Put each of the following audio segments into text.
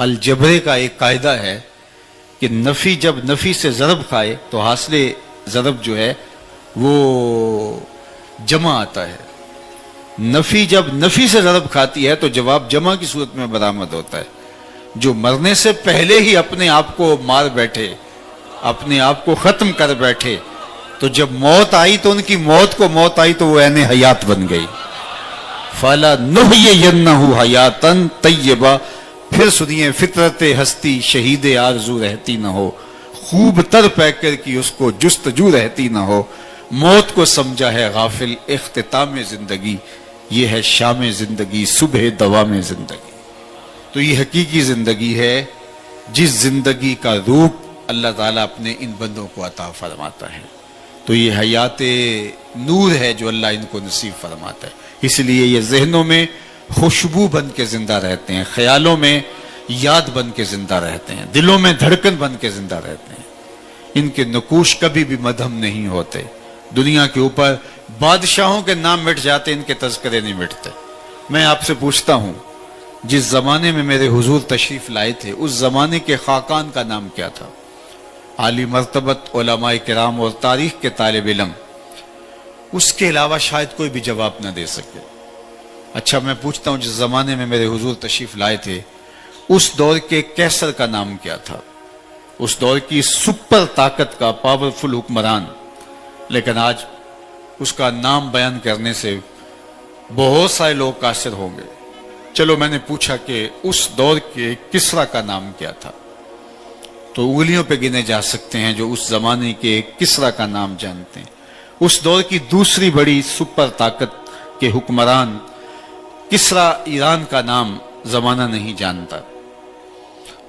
الجبرے کا ایک قاعدہ ہے کہ نفی جب نفی سے ضرب کھائے تو حاصل ضرب جو ہے وہ جمع آتا ہے. نفی جب نفی سے ضرب کھاتی ہے تو جواب جمع کی صورت میں برآمد ہوتا ہے. جو مرنے سے پہلے ہی اپنے آپ کو مار بیٹھے، اپنے آپ کو ختم کر بیٹھے، تو جب موت آئی تو ان کی موت کو موت آئی تو وہ عین حیات بن گئی. فَلَا نُحْيِيَنَّهُ حَيَاتًا طَيِّبَةً. پھر سنیے، فطرت ہستی شہید آرزو رہتی نہ ہو، خوب تر پیکر کی اس کو جستجو رہتی نہ ہو. موت کو سمجھا ہے غافل اختتام زندگی، یہ ہے شام زندگی صبح دوام زندگی. تو یہ حقیقی زندگی ہے جس زندگی کا روپ اللہ تعالیٰ اپنے ان بندوں کو عطا فرماتا ہے. تو یہ حیات نور ہے جو اللہ ان کو نصیب فرماتا ہے. اس لیے یہ ذہنوں میں خوشبو بن کے زندہ رہتے ہیں، خیالوں میں یاد بن کے زندہ رہتے ہیں، دلوں میں دھڑکن بن کے زندہ رہتے ہیں. ان کے نقوش کبھی بھی مدھم نہیں ہوتے. دنیا کے اوپر بادشاہوں کے نام مٹ جاتے، ان کے تذکرے نہیں مٹتے. میں آپ سے پوچھتا ہوں، جس زمانے میں میرے حضور تشریف لائے تھے اس زمانے کے خاقان کا نام کیا تھا؟ عالی مرتبت علماء کرام اور تاریخ کے طالب علم اس کے علاوہ شاید کوئی بھی جواب نہ دے سکے. اچھا میں پوچھتا ہوں، جس زمانے میں میرے حضور تشریف لائے تھے اس دور کے کیسر کا نام کیا تھا؟ اس دور کی سپر طاقت کا پاورفل حکمران. لیکن آج اس کا نام بیان کرنے سے بہت سارے لوگ قاصر ہوں گے. چلو میں نے پوچھا کہ اس دور کے کسرا کا نام کیا تھا، تو انگلیوں پہ گنے جا سکتے ہیں جو اس زمانے کے کسرا کا نام جانتے ہیں. اس دور کی دوسری بڑی سپر طاقت کے حکمران کسرا ایران کا نام زمانہ نہیں جانتا،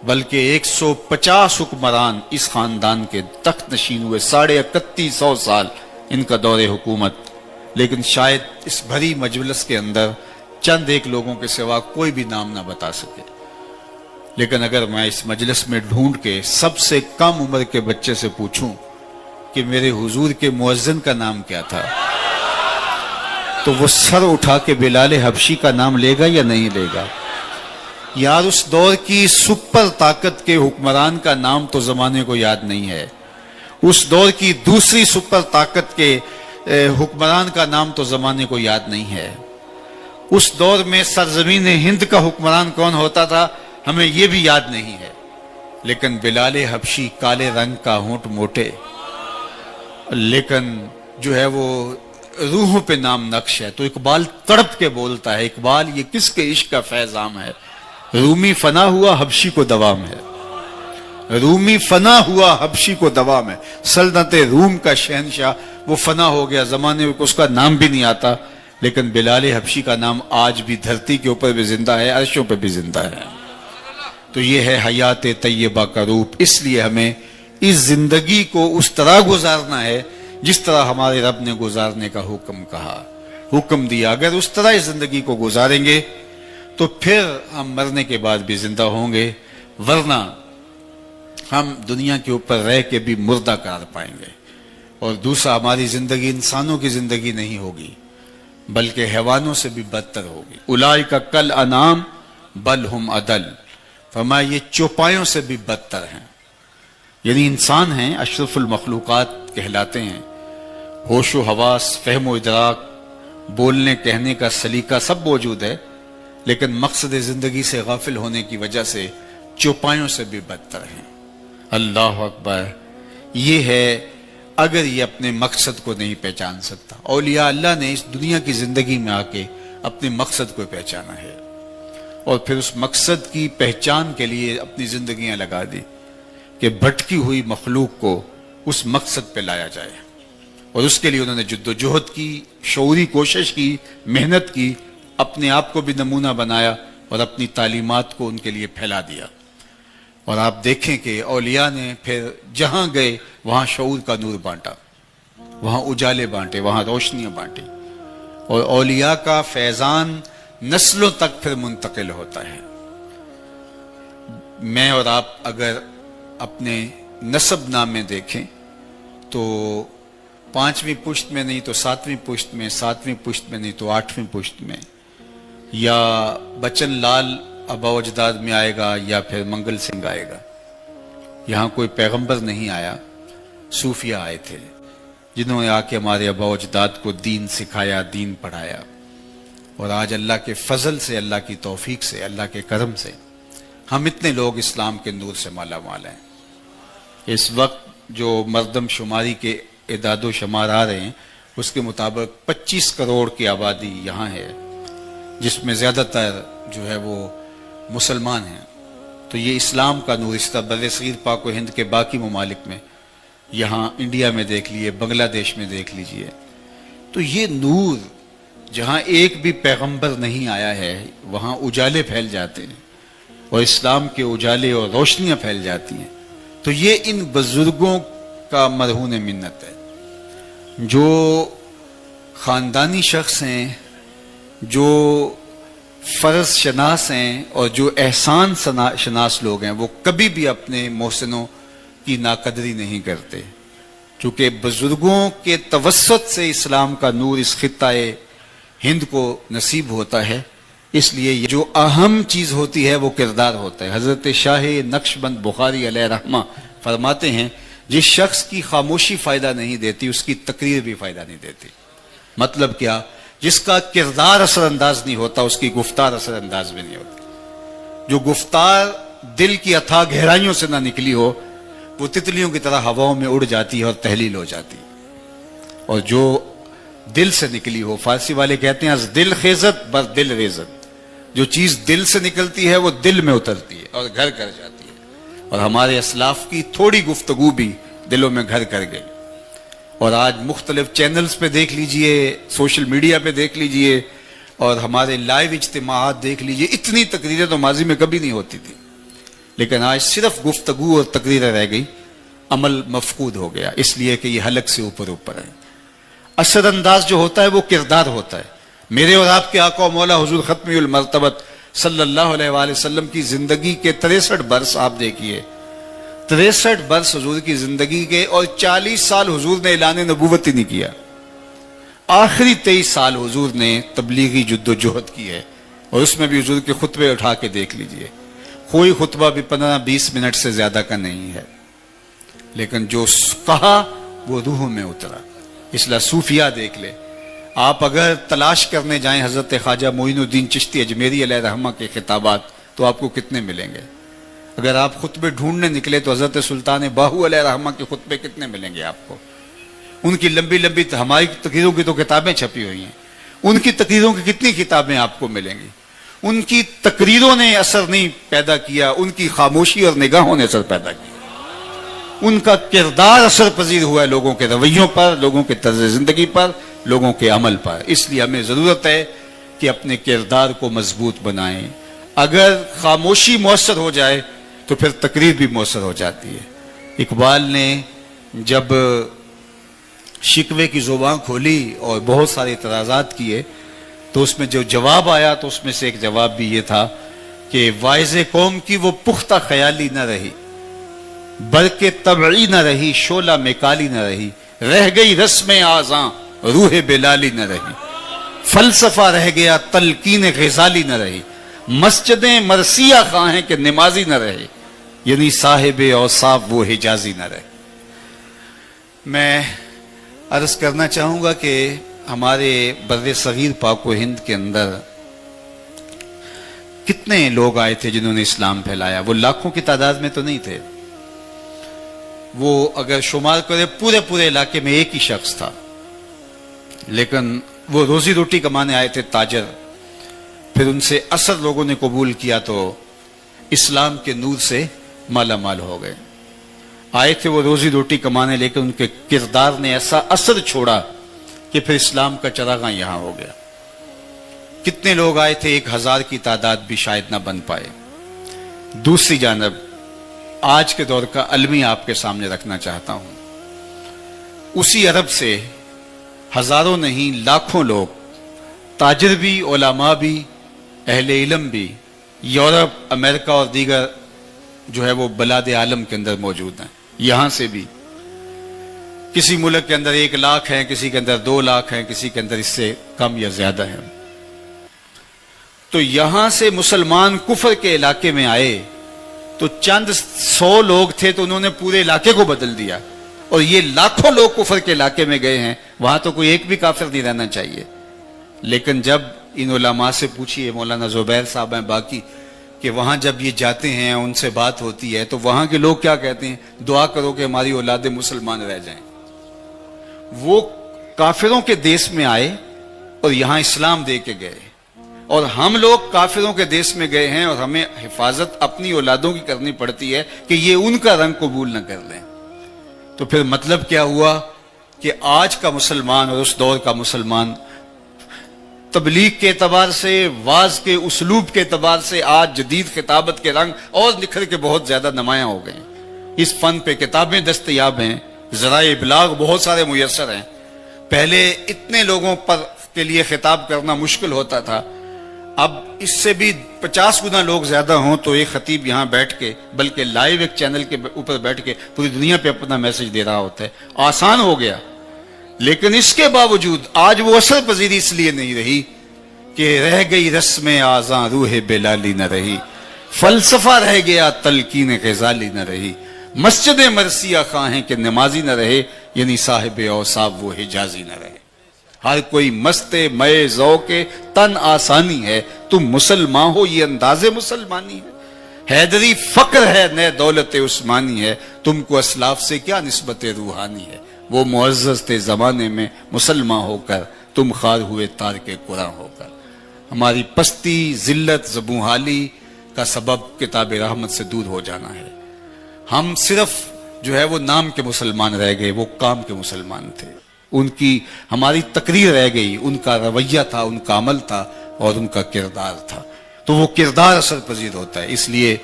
بلکہ 150 حکمران اس خاندان کے تخت نشین ہوئے. 3150 سال ان کا دور حکومت. لیکن شاید اس بھری مجلس کے اندر چند ایک لوگوں کے سوا کوئی بھی نام نہ بتا سکے. لیکن اگر میں اس مجلس میں ڈھونڈ کے سب سے کم عمر کے بچے سے پوچھوں کہ میرے حضور کے مؤذن کا نام کیا تھا، تو وہ سر اٹھا کے بلال حبشی کا نام لے گا یا نہیں لے گا؟ یار اس دور کی سپر طاقت کے حکمران کا نام تو زمانے کو یاد نہیں ہے. اس دور کی دوسری سپر طاقت کے حکمران کا نام تو زمانے کو یاد نہیں ہے. اس دور میں سرزمین ہند کا حکمران کون ہوتا تھا ہمیں یہ بھی یاد نہیں ہے. لیکن بلال حبشی کالے رنگ کا، ہونٹ موٹے، لیکن جو ہے وہ روحوں پہ نام نقش ہے. تو اقبال تڑپ کے بولتا ہے، اقبال یہ کس کے عشق کا فیض عام ہے؟ رومی فنا ہوا حبشی کو دوام ہے. رومی فنا ہوا حبشی کو دوام ہے. سلطنت روم کا شہنشاہ وہ فنا ہو گیا، زمانے میں اس کا نام بھی نہیں آتا. لیکن بلال حبشی کا نام آج بھی دھرتی کے اوپر بھی زندہ ہے، عرشوں پہ بھی زندہ ہے. تو یہ ہے حیات طیبہ کا روپ. اس لیے ہمیں اس زندگی کو اس طرح گزارنا ہے جس طرح ہمارے رب نے گزارنے کا حکم دیا. اگر اس طرح اس زندگی کو گزاریں گے تو پھر ہم مرنے کے بعد بھی زندہ ہوں گے، ورنہ ہم دنیا کے اوپر رہ کے بھی مردہ قرار پائیں گے. اور دوسرا، ہماری زندگی انسانوں کی زندگی نہیں ہوگی بلکہ حیوانوں سے بھی بدتر ہوگی. اولئک کالانعام بل ہم اضل. فرمایا یہ چوپایوں سے بھی بدتر ہیں. یعنی انسان ہیں، اشرف المخلوقات کہلاتے ہیں، ہوش و حواس، فہم و ادراک، بولنے کہنے کا سلیقہ سب موجود ہے، لیکن مقصد زندگی سے غافل ہونے کی وجہ سے چوپایوں سے بھی بدتر ہیں. اللہ اکبر. یہ ہے اگر یہ اپنے مقصد کو نہیں پہچان سکتا. اولیاء اللہ نے اس دنیا کی زندگی میں آ کے اپنے مقصد کو پہچانا ہے اور پھر اس مقصد کی پہچان کے لیے اپنی زندگیاں لگا دی کہ بھٹکی ہوئی مخلوق کو اس مقصد پہ لایا جائے. اور اس کے لیے انہوں نے جد و جہد کی، شعوری کوشش کی، محنت کی، اپنے آپ کو بھی نمونہ بنایا اور اپنی تعلیمات کو ان کے لیے پھیلا دیا. اور آپ دیکھیں کہ اولیاء نے پھر جہاں گئے وہاں شعور کا نور بانٹا، وہاں اجالے بانٹے، وہاں روشنیاں بانٹی. اور اولیاء کا فیضان نسلوں تک پھر منتقل ہوتا ہے. میں اور آپ اگر اپنے نسب نامے دیکھیں تو 5ویں پشت میں نہیں تو 7ویں پشت میں، 7ویں پشت میں نہیں تو 8ویں پشت میں، یا بچن لال ابا اجداد میں آئے گا یا پھر منگل سنگھ آئے گا. یہاں کوئی پیغمبر نہیں آیا، صوفیہ آئے تھے جنہوں نے آ کے ہمارے ابا اجداد کو دین سکھایا، دین پڑھایا. اور آج اللہ کے فضل سے، اللہ کی توفیق سے، اللہ کے کرم سے ہم اتنے لوگ اسلام کے نور سے مالا مال ہیں. اس وقت جو مردم شماری کے اعداد و شمار آ رہے ہیں اس کے مطابق 25 کروڑ کی آبادی یہاں ہے، جس میں زیادہ تر جو ہے وہ مسلمان ہیں. تو یہ اسلام کا نور اس طرح بر صغیر پاک و ہند کے باقی ممالک میں، یہاں انڈیا میں دیکھ لیجئے، بنگلہ دیش میں دیکھ لیجئے، تو یہ نور جہاں ایک بھی پیغمبر نہیں آیا ہے وہاں اجالے پھیل جاتے ہیں اور اسلام کے اجالے اور روشنیاں پھیل جاتی ہیں. تو یہ ان بزرگوں کا مرہون منت ہے جو خاندانی شخص ہیں، جو فرض شناس ہیں اور جو احسان شناس لوگ ہیں، وہ کبھی بھی اپنے محسنوں کی ناقدری نہیں کرتے. چونکہ بزرگوں کے توسط سے اسلام کا نور اس خطۂ ہند کو نصیب ہوتا ہے، اس لیے یہ جو اہم چیز ہوتی ہے وہ کردار ہوتا ہے. حضرت شاہ نقشبند بخاری علیہ رحمہ فرماتے ہیں جس شخص کی خاموشی فائدہ نہیں دیتی اس کی تقریر بھی فائدہ نہیں دیتی. مطلب کیا؟ جس کا کردار اثر انداز نہیں ہوتا اس کی گفتار اثر انداز بھی نہیں ہوتی. جو گفتار دل کی اتھاہ گہرائیوں سے نہ نکلی ہو وہ تتلیوں کی طرح ہواؤں میں اڑ جاتی ہے اور تحلیل ہو جاتی ہے. اور جو دل سے نکلی ہو، فارسی والے کہتے ہیں از دل خیزت بر دل ریزت، جو چیز دل سے نکلتی ہے وہ دل میں اترتی ہے اور گھر کر جاتی ہے. اور ہمارے اسلاف کی تھوڑی گفتگو بھی دلوں میں گھر کر گئی. اور آج مختلف چینلز پہ دیکھ لیجئے، سوشل میڈیا پہ دیکھ لیجئے اور ہمارے لائیو اجتماعات دیکھ لیجئے، اتنی تقریریں تو ماضی میں کبھی نہیں ہوتی تھی، لیکن آج صرف گفتگو اور تقریریں رہ گئی، عمل مفقود ہو گیا، اس لیے کہ یہ حلق سے اوپر اوپر ہے. اثر انداز جو ہوتا ہے وہ کردار ہوتا ہے. میرے اور آپ کے آقا و مولا حضور ختمی المرتبت صلی اللہ علیہ وآلہ وسلم کی زندگی کے 63 برس آپ دیکھیے، 63 برس حضور کی زندگی کے، اور 40 سال حضور نے اعلان نبوت ہی نہیں کیا. آخری 23 سال حضور نے تبلیغی جد و جہد کی ہے، اور اس میں بھی حضور کے خطبے اٹھا کے دیکھ لیجئے، کوئی خطبہ بھی 15-20 منٹ سے زیادہ کا نہیں ہے، لیکن جو کہا وہ روح میں اترا. اس لیے صوفیہ دیکھ لے، آپ اگر تلاش کرنے جائیں حضرت خواجہ معین الدین چشتی اجمیری علیہ رحمہ کے خطابات تو آپ کو کتنے ملیں گے. اگر آپ خطبے ڈھونڈنے نکلے تو حضرت سلطان باہو علیہ رحمہ کے خطبے کتنے ملیں گے آپ کو. ان کی لمبی لمبی، ہماری تقریروں کی تو کتابیں چھپی ہوئی ہیں، ان کی تقریروں کی کتنی کتابیں آپ کو ملیں گی. ان کی تقریروں نے اثر نہیں پیدا کیا، ان کی خاموشی اور نگاہوں نے اثر پیدا کیا. ان کا کردار اثر پذیر ہوا ہے لوگوں کے رویوں پر، لوگوں کے طرز زندگی پر، لوگوں کے عمل پر. اس لیے ہمیں ضرورت ہے کہ اپنے کردار کو مضبوط بنائیں. اگر خاموشی مؤثر ہو جائے تو پھر تقریر بھی مؤثر ہو جاتی ہے. اقبال نے جب شکوے کی زبان کھولی اور بہت سارے اعتراضات کیے تو اس میں جو جواب آیا تو اس میں سے ایک جواب بھی یہ تھا کہ واعظ قوم کی وہ پختہ خیالی نہ رہی، برق طبعی نہ رہی، شعلہ مکالی نہ رہی، رہ گئی رسم آزاں روح بلالی نہ رہی، فلسفہ رہ گیا تلقین غزالی نہ رہی، مسجدیں مرثیہ خواہیں کہ نمازی نہ رہے، یعنی صاحب اوصاف وہ حجازی نہ رہے. میں عرض کرنا چاہوں گا کہ ہمارے بر صغیر پاک و ہند کے اندر کتنے لوگ آئے تھے جنہوں نے اسلام پھیلایا. وہ لاکھوں کی تعداد میں تو نہیں تھے، وہ اگر شمار کرے پورے علاقے میں ایک ہی شخص تھا، لیکن وہ روزی روٹی کمانے آئے تھے، تاجر. پھر ان سے اثر لوگوں نے قبول کیا تو اسلام کے نور سے مالا مال ہو گئے. آئے تھے وہ روزی روٹی کمانے، لیکن ان کے کردار نے ایسا اثر چھوڑا کہ پھر اسلام کا چراغاں یہاں ہو گیا. کتنے لوگ آئے تھے، 1000 کی تعداد بھی شاید نہ بن پائے. دوسری جانب آج کے دور کا علمی آپ کے سامنے رکھنا چاہتا ہوں. اسی عرب سے ہزاروں نہیں لاکھوں لوگ، تاجر بھی، علماء بھی، اہل علم بھی، یورپ، امریکہ اور دیگر جو ہے وہ بلاد عالم کے اندر موجود ہیں. یہاں سے بھی کسی ملک کے اندر 1 لاکھ ہیں، کسی کے اندر 2 لاکھ ہیں، کسی کے اندر اس سے کم یا زیادہ ہیں. تو یہاں سے مسلمان کفر کے علاقے میں آئے تو چند 100 لوگ تھے تو انہوں نے پورے علاقے کو بدل دیا، اور یہ لاکھوں لوگ کفر کے علاقے میں گئے ہیں، وہاں تو کوئی ایک بھی کافر نہیں رہنا چاہیے۔ لیکن جب ان علماء سے پوچھیے، مولانا زبیر صاحب ہیں باقی، کہ وہاں جب یہ جاتے ہیں ان سے بات ہوتی ہے تو وہاں کے لوگ کیا کہتے ہیں؟ دعا کرو کہ ہماری اولاد مسلمان رہ جائیں۔ وہ کافروں کے دیس میں آئے اور یہاں اسلام دے کے گئے، اور ہم لوگ کافروں کے دیس میں گئے ہیں اور ہمیں حفاظت اپنی اولادوں کی کرنی پڑتی ہے کہ یہ ان کا رنگ قبول نہ کر لیں۔ تو پھر مطلب کیا ہوا کہ آج کا مسلمان اور اس دور کا مسلمان تبلیغ کے اعتبار سے، واعظ کے اسلوب کے اعتبار سے آج جدید خطابت کے رنگ اور نکھر کے بہت زیادہ نمایاں ہو گئے ہیں۔ اس فن پہ کتابیں دستیاب ہیں، ذرائع ابلاغ بہت سارے میسر ہیں۔ پہلے اتنے لوگوں پر کے لیے خطاب کرنا مشکل ہوتا تھا، اب اس سے بھی 50 گنا لوگ زیادہ ہوں تو ایک خطیب یہاں بیٹھ کے، بلکہ لائیو ایک چینل کے اوپر بیٹھ کے پوری دنیا پہ اپنا میسج دے رہا ہوتا ہے۔ آسان ہو گیا، لیکن اس کے باوجود آج وہ اثر پذیری اس لیے نہیں رہی کہ رہ گئی رسم آزاں روح بلالی نہ رہی، فلسفہ رہ گیا تلقین غزالی نہ رہی، مسجد مرثیہ خواہیں کہ نمازی نہ رہے، یعنی صاحب اوصاف وہ حجازی نہ رہے۔ ہر کوئی مست مئے ذوق تن آسانی ہے، تم مسلمان ہو یہ انداز مسلمانی ہے، حیدری فقر ہے نئے دولت عثمانی ہے، تم کو اسلاف سے کیا نسبت روحانی ہے، وہ معزز تھے زمانے میں مسلمان ہو کر، تم خار ہوئے تار کے قرآن ہو کر۔ ہماری پستی، ذلت، زبونحالی کا سبب کتاب رحمت سے دور ہو جانا ہے۔ ہم صرف جو ہے وہ نام کے مسلمان رہ گئے، وہ کام کے مسلمان تھے۔ ان کی ہماری تقریر رہ گئی، ان کا رویہ تھا، ان کا عمل تھا، اور ان کا کردار تھا۔ تو وہ کردار اثر پذیر ہوتا ہے۔ اس لیے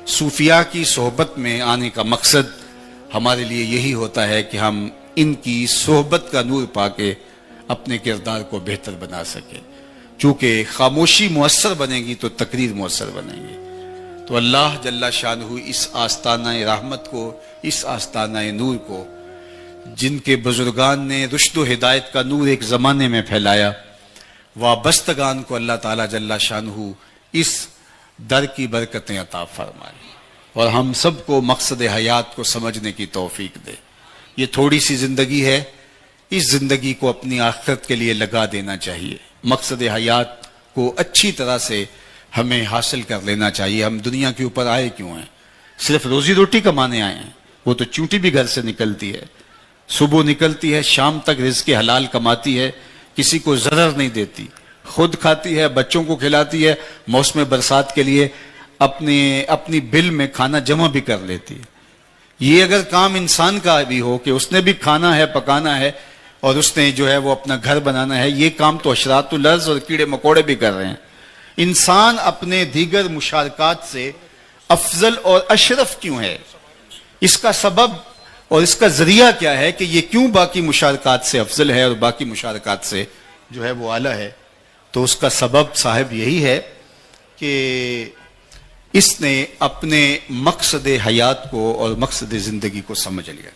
صوفیاء کی صحبت میں آنے کا مقصد ہمارے لیے یہی ہوتا ہے کہ ہم ان کی صحبت کا نور پا کے اپنے کردار کو بہتر بنا سکیں۔ چونکہ خاموشی مؤثر بنے گی تو تقریر مؤثر بنے گی۔ تو اللہ جل شانہ اس آستانہ رحمت کو، اس آستانہ نور کو، جن کے بزرگان نے رشد و ہدایت کا نور ایک زمانے میں پھیلایا، وابستگان کو اللہ تعالیٰ جل شانہ اس در کی برکتیں عطا فرمائے، اور ہم سب کو مقصد حیات کو سمجھنے کی توفیق دے۔ یہ تھوڑی سی زندگی ہے، اس زندگی کو اپنی آخرت کے لیے لگا دینا چاہیے۔ مقصد حیات کو اچھی طرح سے ہمیں حاصل کر لینا چاہیے۔ ہم دنیا کے اوپر آئے کیوں ہیں؟ صرف روزی روٹی کمانے آئے ہیں؟ وہ تو چونٹی بھی گھر سے نکلتی ہے، صبح نکلتی ہے، شام تک رزق حلال کماتی ہے، کسی کو ضرر نہیں دیتی، خود کھاتی ہے، بچوں کو کھلاتی ہے، موسم برسات کے لیے اپنی بل میں کھانا جمع بھی کر لیتی ہے۔ یہ اگر کام انسان کا بھی ہو کہ اس نے بھی کھانا ہے، پکانا ہے، اور اس نے جو ہے وہ اپنا گھر بنانا ہے، یہ کام تو حشرات الارض اور کیڑے مکوڑے بھی کر رہے ہیں۔ انسان اپنے دیگر مشارکات سے افضل اور اشرف کیوں ہے؟ اس کا سبب اور اس کا ذریعہ کیا ہے کہ یہ کیوں باقی مشارکات سے افضل ہے اور باقی مشارکات سے جو ہے وہ اعلیٰ ہے؟ تو اس کا سبب صاحب یہی ہے کہ اس نے اپنے مقصد حیات کو اور مقصد زندگی کو سمجھ لیا۔